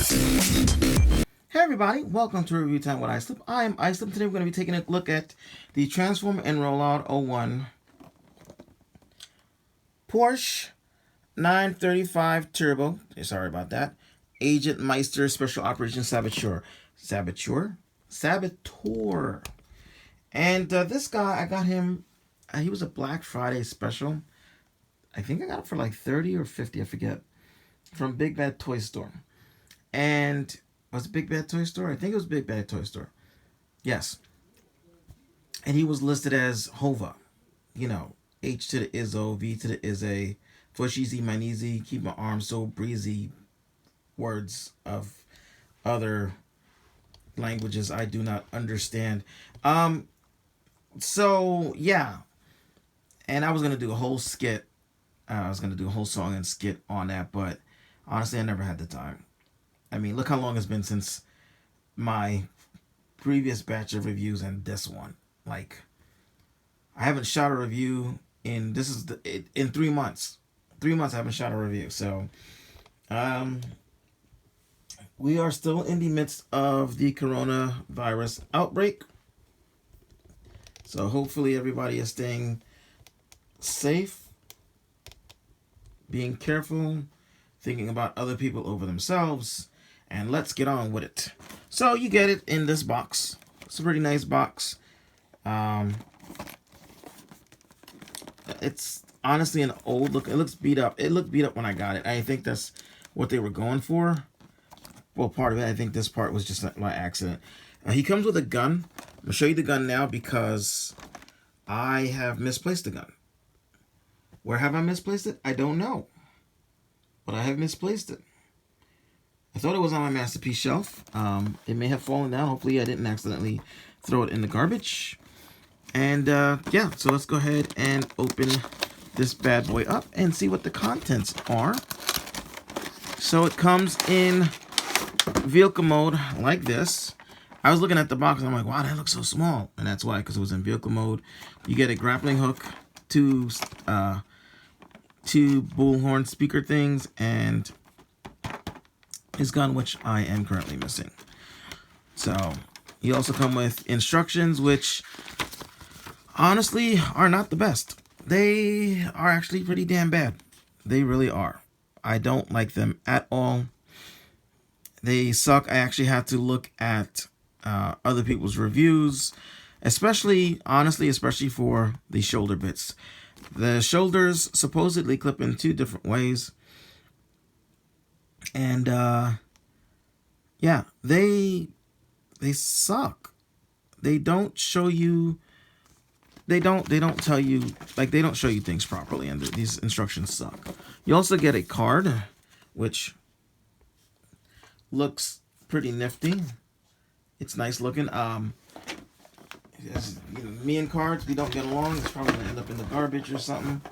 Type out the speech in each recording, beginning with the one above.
Hey everybody, welcome to Review Time with Islip. I'm Islip. Today we're going to be taking a look at the Transform and Rollout 01 Porsche 935 Turbo. Sorry about that. Agent Meister Special Operations Saboteur. Saboteur. And this guy, I got him, he was a Black Friday special. I think I got it for like 30 or 50, I forget, from Big Bad Toy Store. And was it Big Bad Toy Store? I think it was Big Bad Toy Store. Yes. And he was listed as HOVA. You know, H to the Izzo, V to the Izzy, push easy, mine easy, keep my arms so breezy. Words of other languages I do not understand. So, yeah. And I was going to do a whole skit. I was going to do a whole song and skit on that, but honestly, I never had the time. I mean, look how long it's been since my previous batch of reviews and this one. Like, I haven't shot a review in 3 months. 3 months I haven't shot a review. So, we are still in the midst of the coronavirus outbreak. So hopefully everybody is staying safe, being careful, thinking about other people over themselves, and let's get on with it. So you get it in this box. It's a pretty nice box. It's honestly an old look. It looks beat up. It looked beat up when I got it. I think that's what they were going for. Well, part of it, I think this part was just by accident. He comes with a gun. I'm going to show you the gun now because I have misplaced the gun. Where have I misplaced it? I don't know. But I have misplaced it. I thought it was on my masterpiece shelf. It may have fallen down. Hopefully I didn't accidentally throw it in the garbage. And yeah, so let's go ahead and open this bad boy up and see what the contents are. So it comes in vehicle mode like this. I was looking at the box and I'm like, wow, that looks so small. And that's why, because it was in vehicle mode. You get a grappling hook, two bullhorn speaker things, and his gun, which I am currently missing. So you also come with instructions, which honestly are not the best. They are actually pretty damn bad. They really are. I don't like them at all. They suck. I actually had to look at other people's reviews, especially for the shoulder bits. The shoulders supposedly clip in 2 different ways. And yeah, they suck. They don't show you, they don't tell you, like, they don't show you things properly, and these instructions suck. You also get a card, which looks pretty nifty. It's nice looking. Me and cards, we don't get along. It's probably gonna end up in the garbage or something.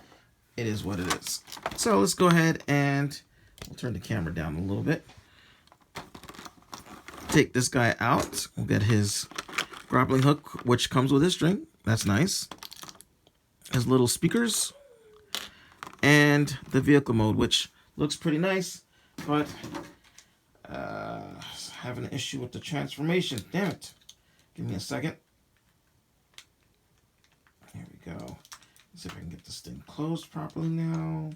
It is what it is. So let's go ahead and we'll turn the camera down a little bit. Take this guy out. We'll get his grappling hook, which comes with his string. That's nice. His little speakers. And the vehicle mode, which looks pretty nice, but having an issue with the transformation. Damn it. Give me a second. Here we go. Let's see if I can get this thing closed properly now.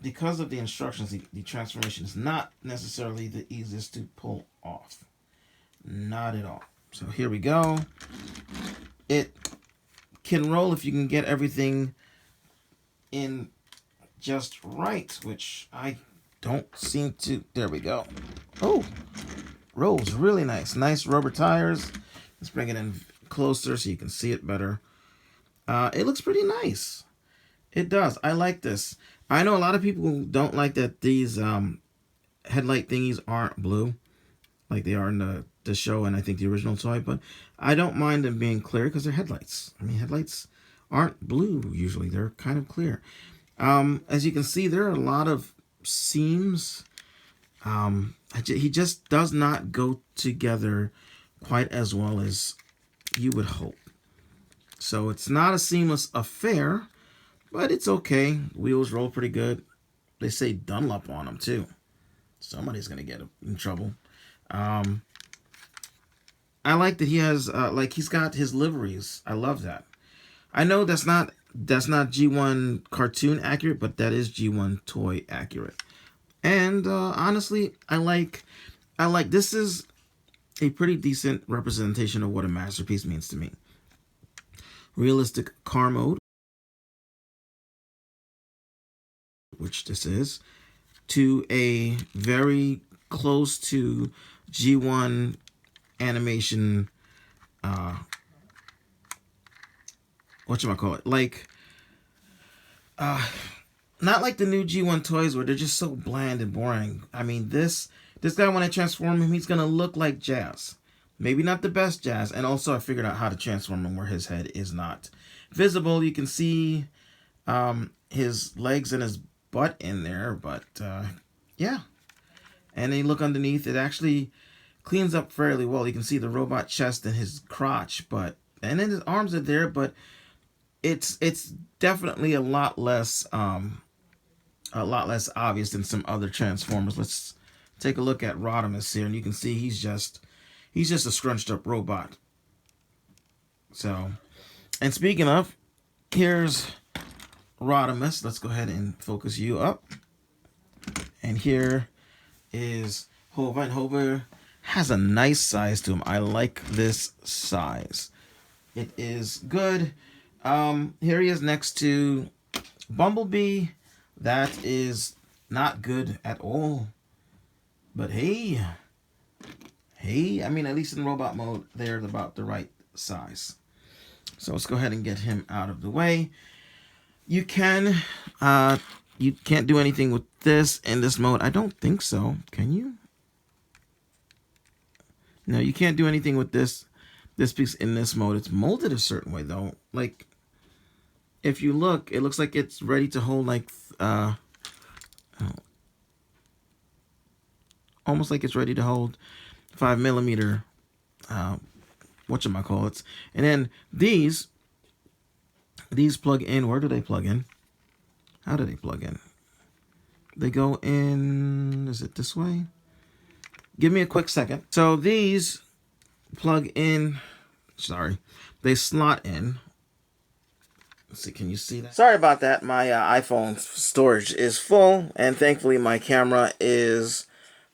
Because of the instructions, the transformation is not necessarily the easiest to pull off. Not at all. So here we go. It can roll if you can get everything in just right, which I don't seem to. There we go. Oh, rolls really nice. Nice rubber tires. Let's bring it in closer so you can see it better. It looks pretty nice. It does. I like this. I know a lot of people don't like that these headlight thingies aren't blue like they are in the show and I think the original toy, but I don't mind them being clear because they're headlights. I mean, headlights aren't blue usually. They're kind of clear. As you can see, there are a lot of seams. He just does not go together quite as well as you would hope. So it's not a seamless affair, but it's okay. Wheels roll pretty good. They say Dunlop on them too. Somebody's gonna get in trouble. I like that he has like he's got his liveries. I love that. I know that's not G1 cartoon accurate, but that is G1 toy accurate. And honestly, I like this is a pretty decent representation of what a masterpiece means to me. Realistic car mode, which this is, to a very close to G1 animation, whatchamacallit, like, not like the new G1 toys where they're just so bland and boring. I mean, this guy, when I transform him, he's gonna look like Jazz. Maybe not the best Jazz. And also, I figured out how to transform him where his head is not visible. You can see his legs and his butt in there, but yeah. And then you look underneath, it actually cleans up fairly well. You can see the robot chest and his crotch, but and then his arms are there, but it's definitely a lot less obvious than some other Transformers. Let's take a look at Rodimus here, and you can see he's just a scrunched up robot. So, and speaking of, here's Rodimus. Let's go ahead and focus you up. And here is HOVA, and HOVA has a nice size to him. I like this size. It is good. Here he is next to Bumblebee. That is not good at all. But hey, I mean, at least in robot mode, they're about the right size. So let's go ahead and get him out of the way. You can't do anything with this in this mode. I don't think so. Can you? No, you can't do anything with this piece in this mode. It's molded a certain way though. Like, if you look, it looks like it's ready to hold like almost like it's ready to hold 5mm whatchamacallits. And then these plug in. Where do they plug in? How do they plug in? They go in, is it this way? Give me a quick second. So these plug in, sorry, they slot in. Let's see, can you see that? Sorry about that. My iPhone storage is full, and thankfully my camera is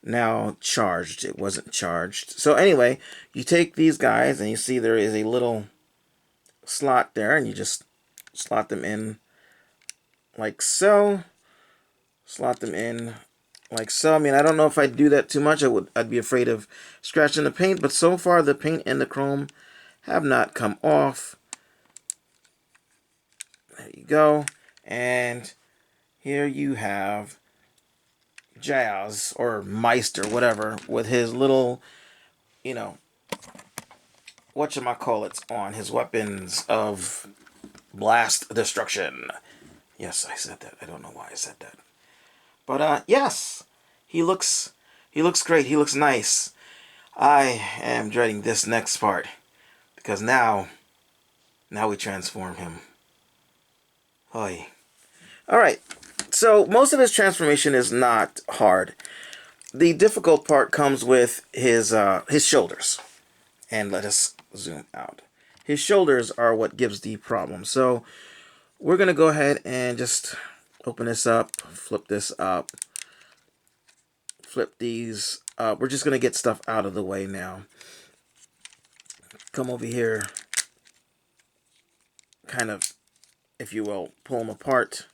now charged. It wasn't charged. So anyway, you take these guys, and you see there is a little slot there, and you just slot them in like so. Slot them in like so. I mean, I don't know if I'd do that too much. I'd be afraid of scratching the paint, but so far the paint and the chrome have not come off. There you go. And here you have Jazz, or Meister, whatever, with his little, you know, whatchamacallits on, his weapons of blast destruction. Yes, I said that. I don't know why I said that. But yes, he looks great. He looks nice. I am dreading this next part, because now we transform him. Oy. Alright, so most of his transformation is not hard. The difficult part comes with his shoulders. And let us zoom out. His shoulders are what gives the problem. So we're going to go ahead and just open this up, flip this up, flip these up. We're just going to get stuff out of the way now. Come over here, kind of, if you will, pull them apart.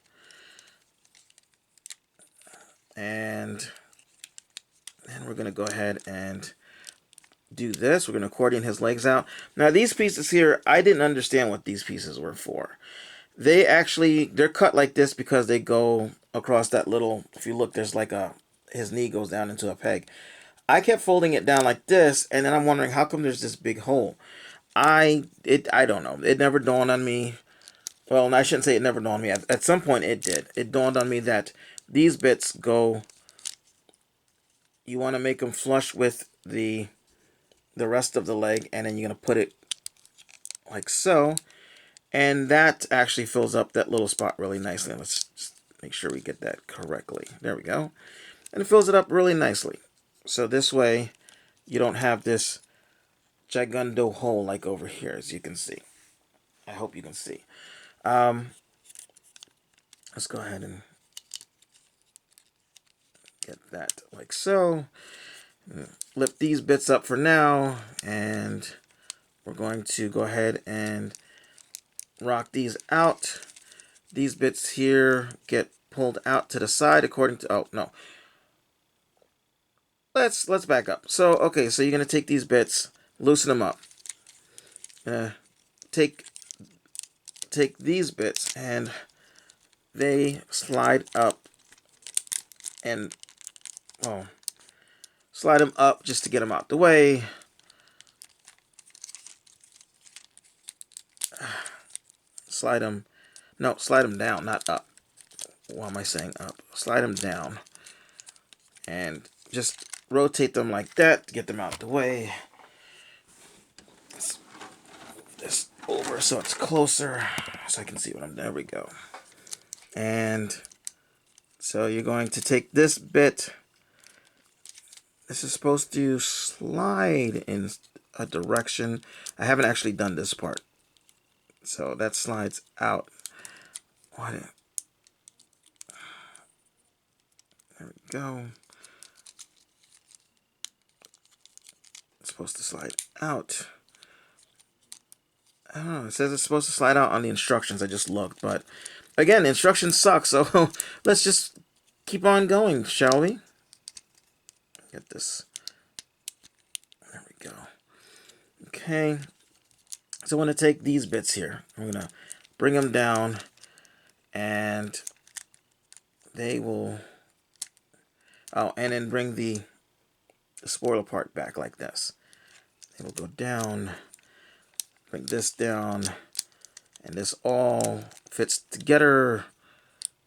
And then we're going to go ahead and do this. We're going to accordion his legs out. Now these pieces here, I didn't understand what these pieces were for. They're cut like this because they go across that little, if you look, there's like his knee goes down into a peg. I kept folding it down like this, and then I'm wondering how come there's this big hole. I don't know. It never dawned on me. Well, I shouldn't say it never dawned on me. At some point it did. It dawned on me that these bits go, you want to make them flush with the rest of the leg, and then you're going to put it like so. And that actually fills up that little spot really nicely. Let's just make sure we get that correctly. There we go. And it fills it up really nicely. So this way, you don't have this gigundo hole like over here, as you can see. I hope you can see. Let's go ahead and get that like so. Lift these bits up for now, and we're going to go ahead and rock these out. These bits here get pulled out to the side according to, oh no. Let's back up. So okay, so you're gonna take these bits, loosen them up. Take these bits and they slide up and slide them up just to get them out the way. Slide them down, not up. Why am I saying up? Slide them down and just rotate them like that to get them out the way. Let's move this over so it's closer so I can see what I'm doing. There we go. And so you're going to take this bit. This is supposed to slide in a direction. I haven't actually done this part. So that slides out. There we go. It's supposed to slide out. I don't know. It says it's supposed to slide out on the instructions. I just looked. But again, the instructions suck. So let's just keep on going, shall we? Get this. There we go. Okay. So I'm going to take these bits here. I'm going to bring them down. And they will... Oh, and then bring the spoiler part back like this. It will go down. Bring this down. And this all fits together.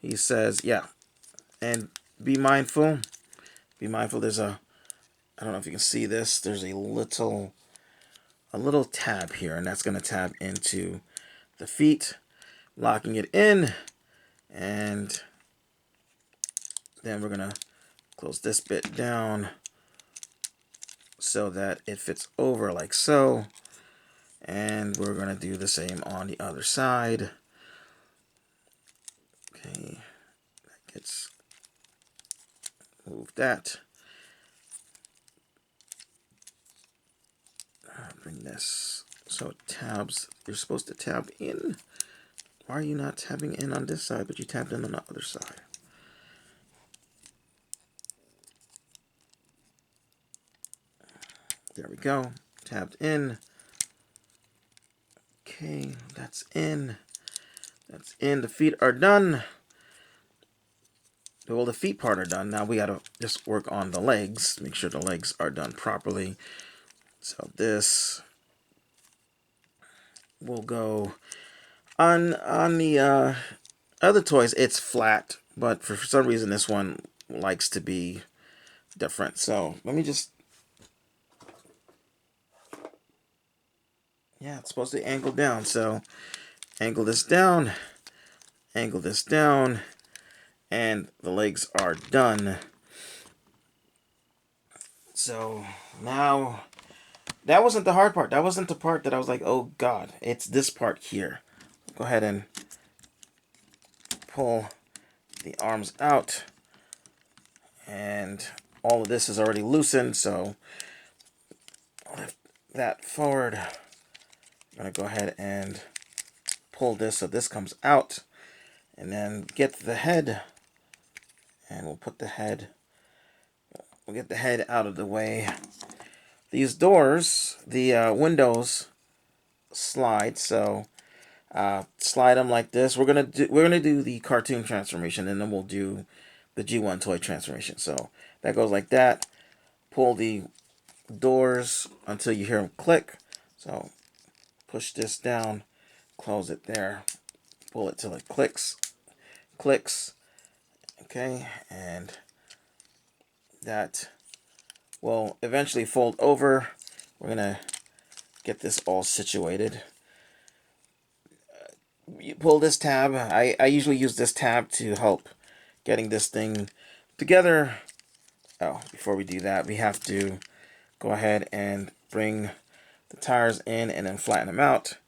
He says, yeah. And be mindful. Be mindful. There's a... I don't know if you can see this. There's a little tab here. And that's going to tab into the feet. Locking it in. And then we're going to close this bit down so that it fits over like so. And we're going to do the same on the other side. Okay, that gets, move that. Bring this so it tabs. You're supposed to tab in. Why are you not tabbing in on this side, but you tabbed in on the other side? There we go. Tabbed in. Okay, that's in. That's in. The feet are done. Well, the feet part are done. Now we gotta just work on the legs. Make sure the legs are done properly. So this will go on the other toys. It's flat, but for some reason this one likes to be different. So let me just... Yeah, it's supposed to angle down. So angle this down, angle this down, and the legs are done. So now, that wasn't the hard part. That wasn't the part that I was like, oh God, it's this part here. Go ahead and pull the arms out. And all of this is already loosened, so lift that forward. I'm going to go ahead and pull this so this comes out. And then get the head. And we'll put the head... We'll get the head out of the way. These doors, the windows slide, so slide them like this. We're gonna do the cartoon transformation, and then we'll do the G1 toy transformation. So that goes like that. Pull the doors until you hear them click. So push this down, close it there, pull it till it clicks. Okay, and that will eventually fold over. We're gonna get this all situated. You pull this tab. I usually use this tab to help getting this thing together. Oh, before we do that, we have to go ahead and bring the tires in and then flatten them out.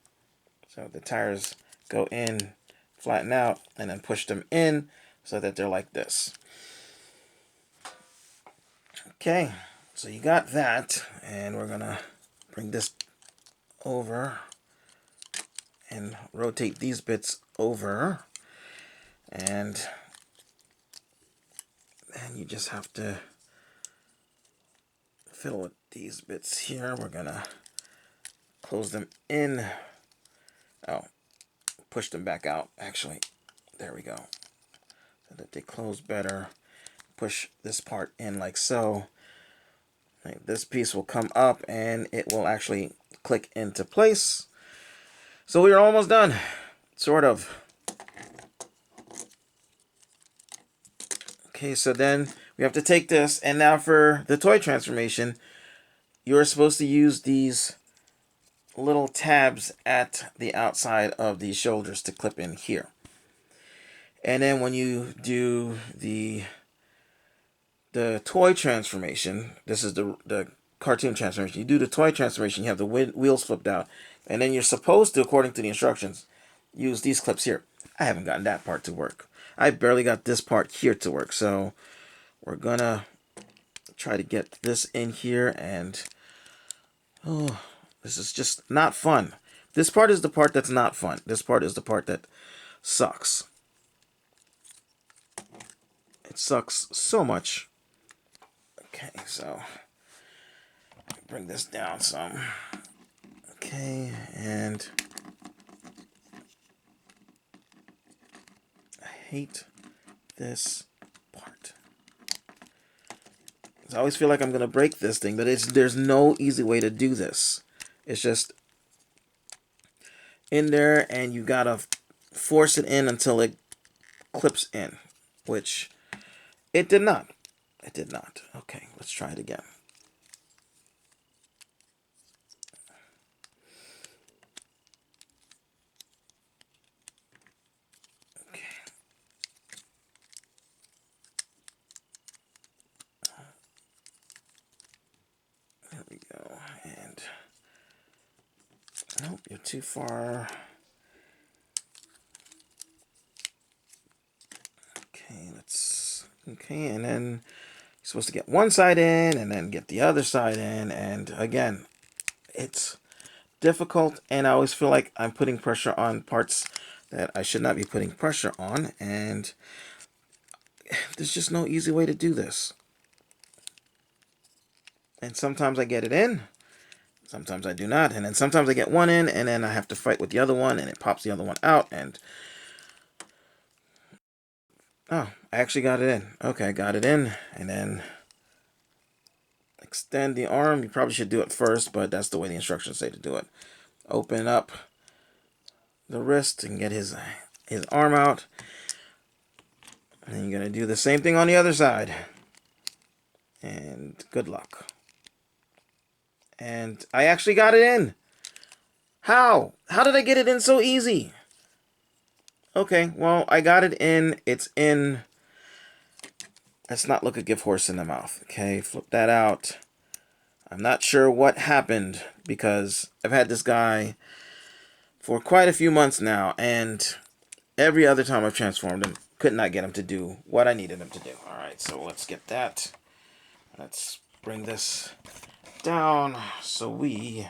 So the tires go in, flatten out, and then push them in so that they're like this. Okay, so you got that, and we're gonna bring this over and rotate these bits over, and you just have to fiddle with these bits here. We're gonna close them in. Oh, push them back out, actually. There we go. So that they close better. Push this part in like so. Right, this piece will come up and it will actually click into place. So we are almost done, sort of. Okay, so then we have to take this, and now for the toy transformation, you're supposed to use these little tabs at the outside of these shoulders to clip in here. And then when you do the toy transformation, this is the cartoon transformation. You do the toy transformation, you have the wheels flipped out, and then you're supposed to, according to the instructions, use these clips here. I haven't gotten that part to work. I barely got this part here to work, so we're gonna try to get this in here, and oh, this is just not fun. This part is the part that's not fun. This part is the part that sucks. It sucks so much. Okay, so bring this down some. Okay, and I hate this part. I always feel like I'm gonna break this thing, but there's no easy way to do this. It's just in there, and you gotta force it in until it clips in, which it did not. It did not. Okay, let's try it again. Okay. There we go. And nope, you're too far. Okay, and then you're supposed to get one side in and then get the other side in, and again, it's difficult, and I always feel like I'm putting pressure on parts that I should not be putting pressure on, and there's just no easy way to do this. And sometimes I get it in, sometimes I do not, and then sometimes I get one in, and then I have to fight with the other one, and it pops the other one out, and oh, I actually got it in. Okay, I got it in, and then extend the arm. You probably should do it first, but that's the way the instructions say to do it. Open up the wrist and get his arm out. And then you're going to do the same thing on the other side. And good luck. And I actually got it in. How? How did I get it in so easy? Okay, well, I got it in. It's in. Let's not look a gift horse in the mouth. Okay, flip that out. I'm not sure what happened because I've had this guy for quite a few months now, and every other time I've transformed him, could not get him to do what I needed him to do. Alright, so let's get that. Let's bring this down so we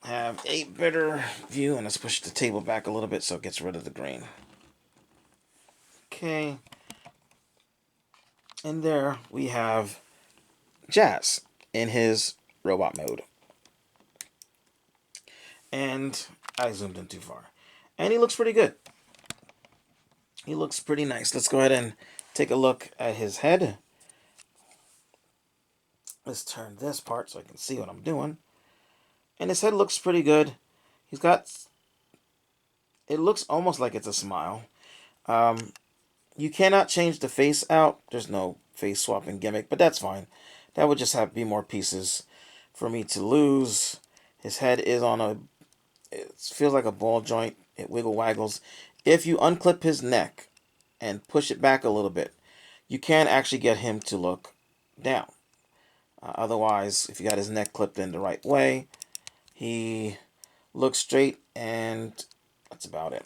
have a better view, and let's push the table back a little bit so it gets rid of the green. Okay. And there we have Jazz in his robot mode. And I zoomed in too far. And he looks pretty good. He looks pretty nice. Let's go ahead and take a look at his head. Let's turn this part so I can see what I'm doing. And his head looks pretty good. He's got... It looks almost like it's a smile. You cannot change the face out. There's no face swapping gimmick, but that's fine. That would just have to be more pieces for me to lose. His head is on a... It feels like a ball joint. It wiggle waggles. If you unclip his neck and push it back a little bit, you can actually get him to look down. Otherwise, if you got his neck clipped in the right way, he looks straight, and that's about it.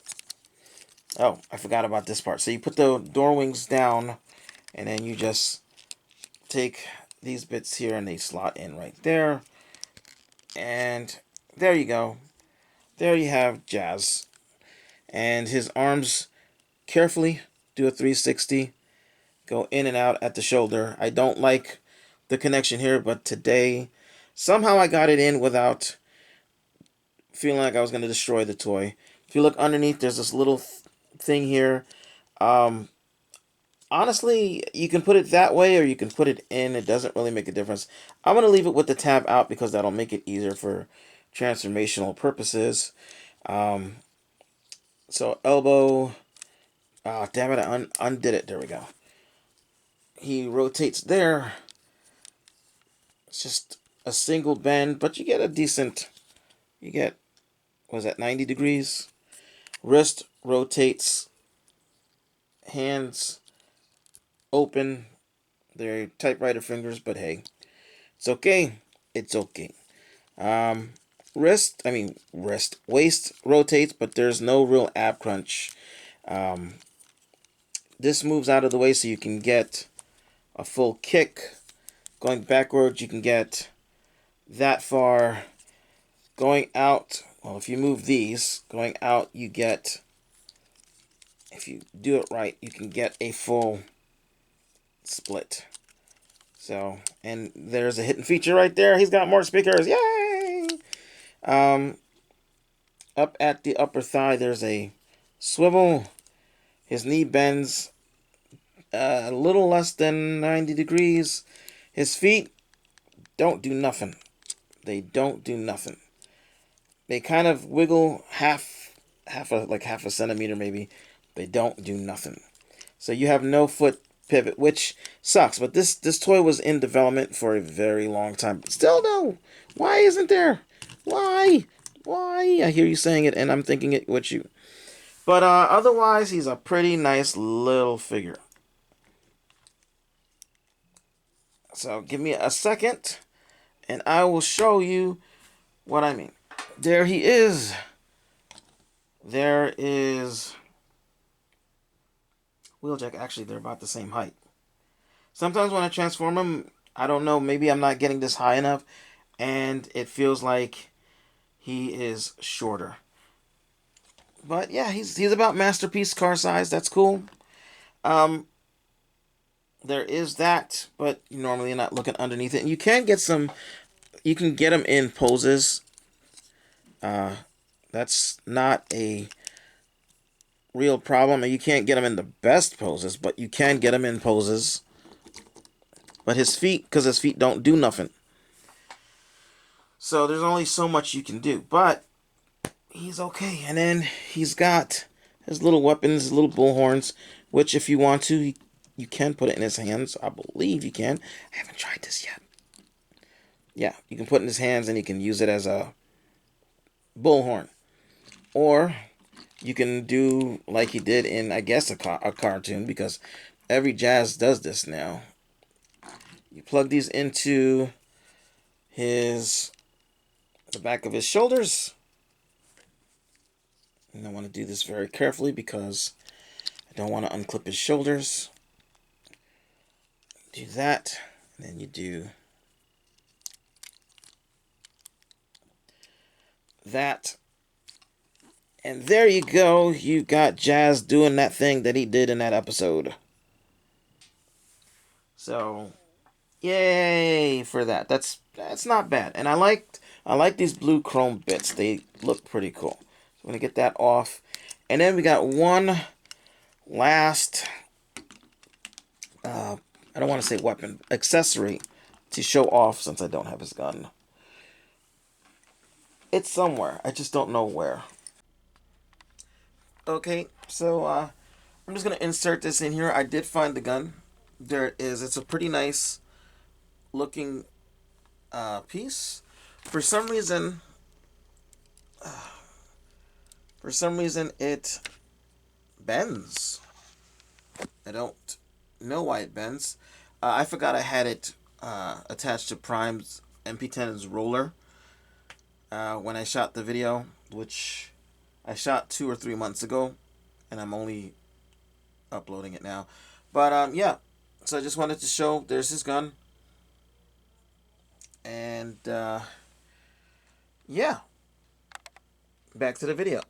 Oh, I forgot about this part. So you put the door wings down, and then you just take these bits here and they slot in right there. And there you go. There you have Jazz. And his arms, carefully do a 360. Go in and out at the shoulder. I don't like the connection here, but today, somehow I got it in without feeling like I was going to destroy the toy. If you look underneath, there's this little thing here. Honestly, you can put it that way or you can put it in. It doesn't really make a difference. I'm going to leave it with the tab out because that'll make it easier for transformational purposes. So elbow. Ah, damn it, I undid it. There we go. He rotates there. It's just a single bend, but you get a decent, you get, what is that, 90 degrees? Wrist rotates. Hands open. They're typewriter fingers, but hey, it's okay. It's okay. Waist rotates, but there's no real ab crunch. This moves out of the way so you can get a full kick. Going backwards, you can get that far. Going out, well, if you move these, going out, you get, if you do it right, you can get a full split. So, and there's a hidden feature right there. He's got more speakers. Yay! Up at the upper thigh, there's a swivel. His knee bends a little less than 90 degrees. His feet don't do nothing. They don't do nothing. They kind of wiggle half a centimeter maybe. They don't do nothing. So you have no foot pivot, which sucks. But this toy was in development for a very long time. But still, no. Why isn't there? Why? Why? I hear you saying it, and I'm thinking it with you. But otherwise, he's a pretty nice little figure. So give me a second, and I will show you what I mean. There he is. There is Wheeljack. Actually, they're about the same height. Sometimes when I transform him, I don't know, maybe I'm not getting this high enough, and it feels like he is shorter. But yeah, he's about masterpiece car size. That's cool. There is that, but normally you're not looking underneath it. And you can get some, you can get them in poses. That's not a real problem. You can't get them in the best poses, but you can get them in poses. But his feet, because his feet don't do nothing. So there's only so much you can do. But he's okay. And then he's got his little weapons, his little bullhorns, which if you want to, you can put it in his hands. I believe you can. I haven't tried this yet. Yeah, you can put it in his hands and you can use it as a bullhorn. Or you can do like he did in, I guess, a cartoon, because every Jazz does this now. You plug these into the back of his shoulders. And I want to do this very carefully because I don't want to unclip his shoulders. Do that, and then you do that. And there you go. You got Jazz doing that thing that he did in that episode. So, yay for that. That's not bad. And I like these blue chrome bits. They look pretty cool. So I'm gonna get that off. And then we got one last I don't want to say weapon, accessory to show off since I don't have his gun. It's somewhere. I just don't know where. Okay, so I'm just going to insert this in here. I did find the gun. There it is. It's a pretty nice looking piece. For some reason it bends. I don't know why it bends. I forgot I had it attached to Prime's MP10's roller when I shot the video, which I shot 2 or 3 months ago, and I'm only uploading it now. But yeah, so I just wanted to show there's his gun, and yeah, back to the video.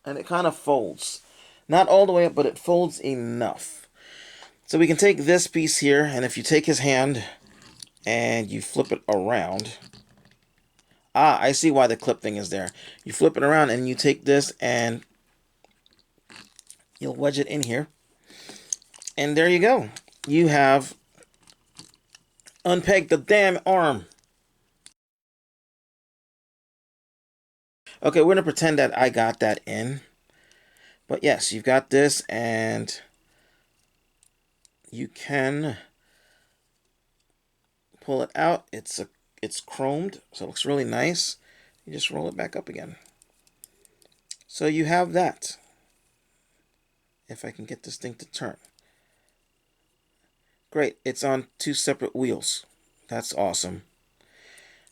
And it kind of folds, not all the way up, but it folds enough. So we can take this piece here, and if you take his hand and you flip it around, I see why the clip thing is there. You flip it around and you take this and you'll wedge it in here, and there you go. You have unpegged the damn arm. Okay, we're gonna pretend that I got that in. But yes, you've got this, and you can pull it out. It's chromed, so it looks really nice. You just roll it back up again. So you have that. If I can get this thing to turn. Great, it's on 2 separate wheels. That's awesome.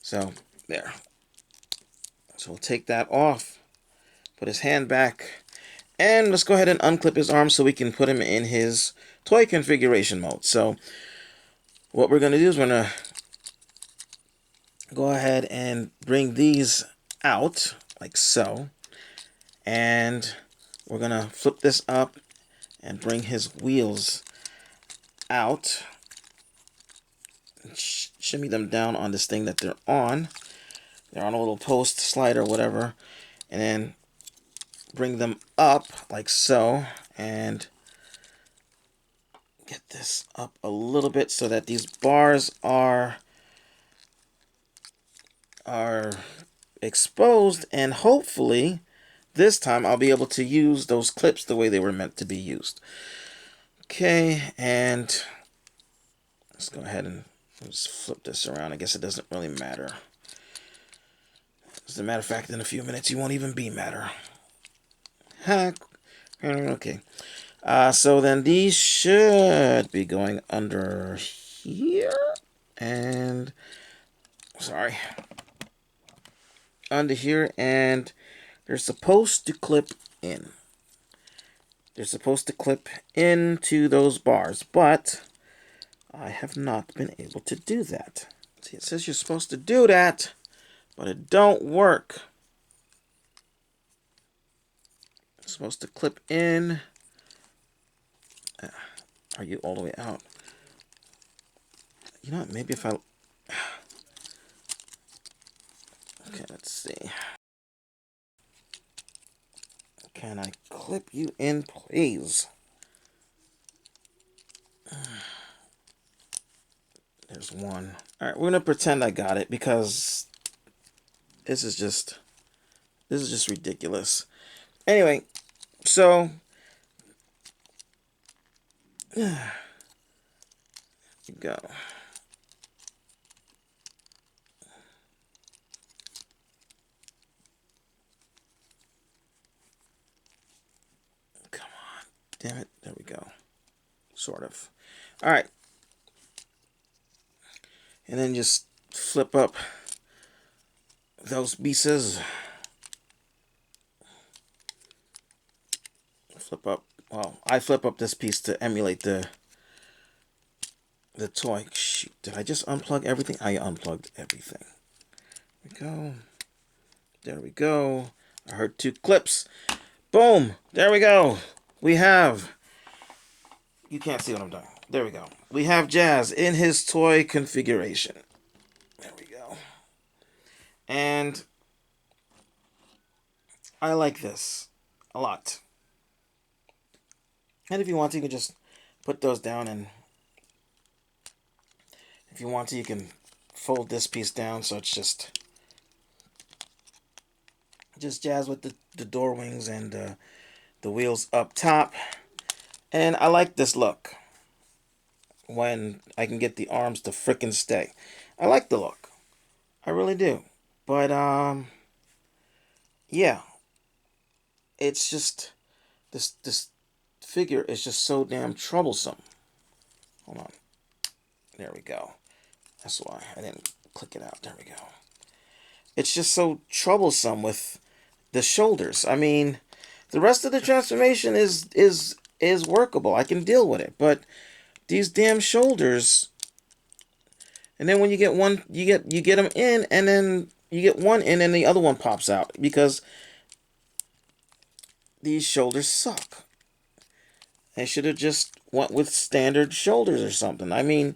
So, there. So we'll take that off, put his hand back, and let's go ahead and unclip his arm so we can put him in his toy configuration mode. So what we're going to do is we're going to go ahead and bring these out like so, and we're going to flip this up and bring his wheels out, shimmy them down on this thing that they're on. They're on a little post, slider, whatever, and then bring them up like so, and get this up a little bit so that these bars are exposed, and hopefully this time I'll be able to use those clips the way they were meant to be used. Okay, and let's go ahead and just flip this around. I guess it doesn't really matter. As a matter of fact, in a few minutes, you won't even be matter. Okay. So then these should be going under here. And, sorry. Under here. And they're supposed to clip in. They're supposed to clip into those bars. But I have not been able to do that. See, it says you're supposed to do that, but it don't work. It's supposed to clip in. Are you all the way out? You know what? Maybe if I... Okay, let's see. Can I clip you in, please? There's one. Alright, we're gonna pretend I got it because this is just ridiculous. Anyway, so you go. Come on. Damn it. There we go. Sort of. Alright. And then just flip up those pieces. Flip up. Well, I flip up this piece to emulate the toy. Shoot, did I just unplug everything? I unplugged everything. There we go. There we go. I heard 2 clips. Boom. There we go. We have... You can't see what I'm doing. There we go. We have Jazz in his toy configuration. There we go. And I like this a lot. And if you want to, you can just put those down, and if you want to, you can fold this piece down so it's just Jazz with the door wings and the wheels up top. And I like this look when I can get the arms to frickin' stay. I like the look. I really do. But yeah, it's just this figure is just so damn troublesome. Hold on. There we go. That's why I didn't click it out. There we go. It's just so troublesome with the shoulders. I mean, the rest of the transformation is workable. I can deal with it, but these damn shoulders. And then when you get one, you get them in, and then you get one in, and the other one pops out because these shoulders suck. They should have just went with standard shoulders or something. I mean,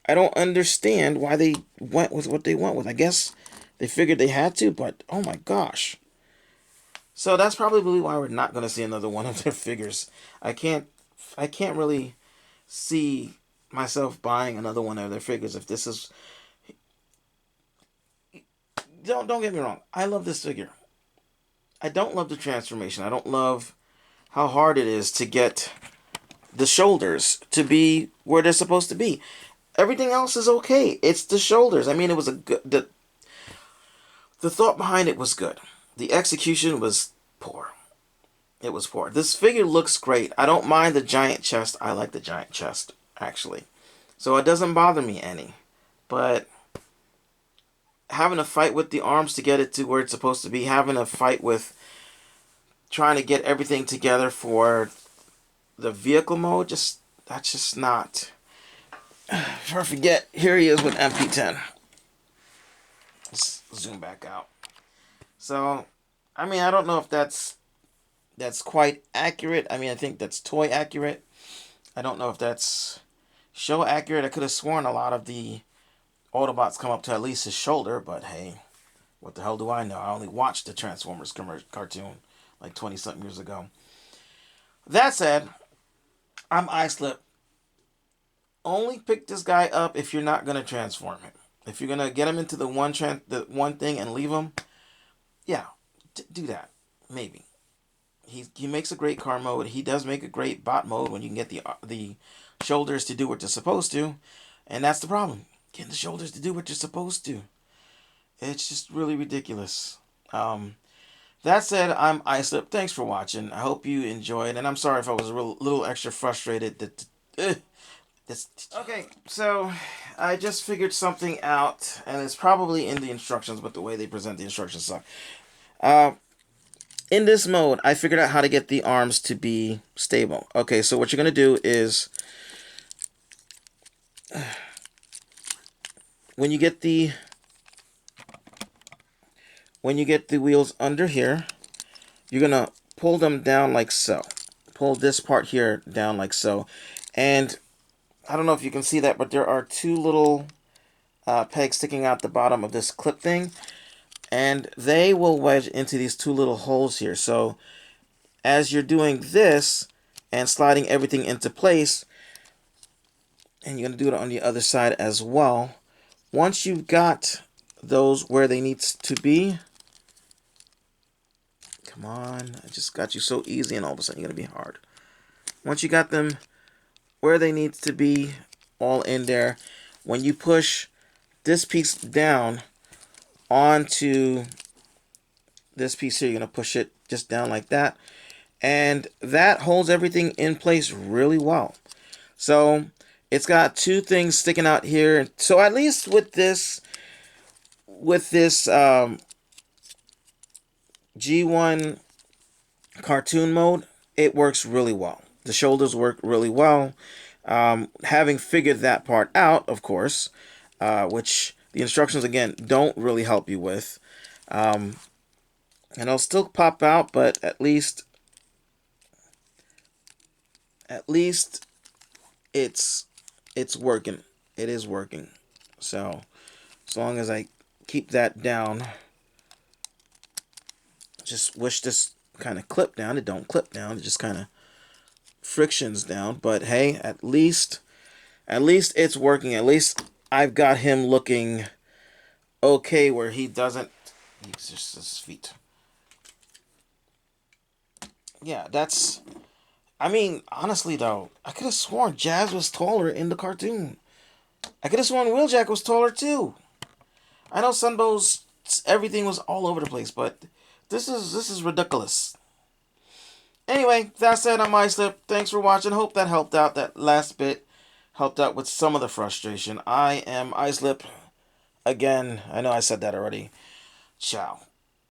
I don't understand why they went with what they went with. I guess they figured they had to, but oh my gosh. So that's probably why we're not going to see another one of their figures. I can't really see myself buying another one of their figures if this is... Don't get me wrong. I love this figure. I don't love the transformation. I don't love how hard it is to get the shoulders to be where they're supposed to be. Everything else is okay. It's the shoulders. I mean, it was a good... The thought behind it was good. The execution was poor. It was poor. This figure looks great. I don't mind the giant chest. I like the giant chest, actually. So it doesn't bother me any. But having a fight with the arms to get it to where it's supposed to be, having a fight with trying to get everything together for the vehicle mode, that's just not... Before I forget, here he is with MP10. Let's zoom back out. So, I mean, I don't know if that's quite accurate. I mean, I think that's toy accurate. I don't know if that's show accurate. I could have sworn a lot of the Autobots come up to at least his shoulder, but hey, what the hell do I know? I only watched the Transformers cartoon like 20-something years ago. That said, I'm iSlip. Only pick this guy up if you're not going to transform him. If you're going to get him into the one thing and leave him, yeah, do that. Maybe. He makes a great car mode. He does make a great bot mode when you can get the shoulders to do what they're supposed to. And that's the problem. Getting the shoulders to do what you're supposed to. It's just really ridiculous. That said, I'm iSlip. Thanks for watching. I hope you enjoyed. And I'm sorry if I was a little extra frustrated that... Okay, so I just figured something out, and it's probably in the instructions, but the way they present the instructions suck. In this mode, I figured out how to get the arms to be stable. Okay, so what you're going to do is, when you get the wheels under here, you're going to pull them down like so. Pull this part here down like so. And I don't know if you can see that, but there are two little pegs sticking out the bottom of this clip thing. And they will wedge into these two little holes here. So as you're doing this and sliding everything into place, and you're going to do it on the other side as well, once you've got those where they need to be, come on, I just got you so easy and all of a sudden you're going to be hard. Once you got them where they need to be, all in there, when you push this piece down onto this piece here, you're going to push it just down like that, and that holds everything in place really well. So it's got two things sticking out here. So at least with this G1 cartoon mode, it works really well. The shoulders work really well. Having figured that part out, of course, which the instructions, again, don't really help you with. And it'll still pop out, but at least it's working. It is working. So as long as I keep that down, just wish this kind of clip down. It don't clip down. It just kind of frictions down. But hey, at least it's working. At least I've got him looking okay where he doesn't... He's just his feet. Yeah, that's... I mean, honestly though, I could have sworn Jazz was taller in the cartoon. I could have sworn Wheeljack was taller too. I know Sunbow's everything was all over the place, but this is ridiculous. Anyway, that said, I'm MEISTER. Thanks for watching. Hope that helped out. That last bit helped out with some of the frustration. I am MEISTER. Again, I know I said that already. Ciao.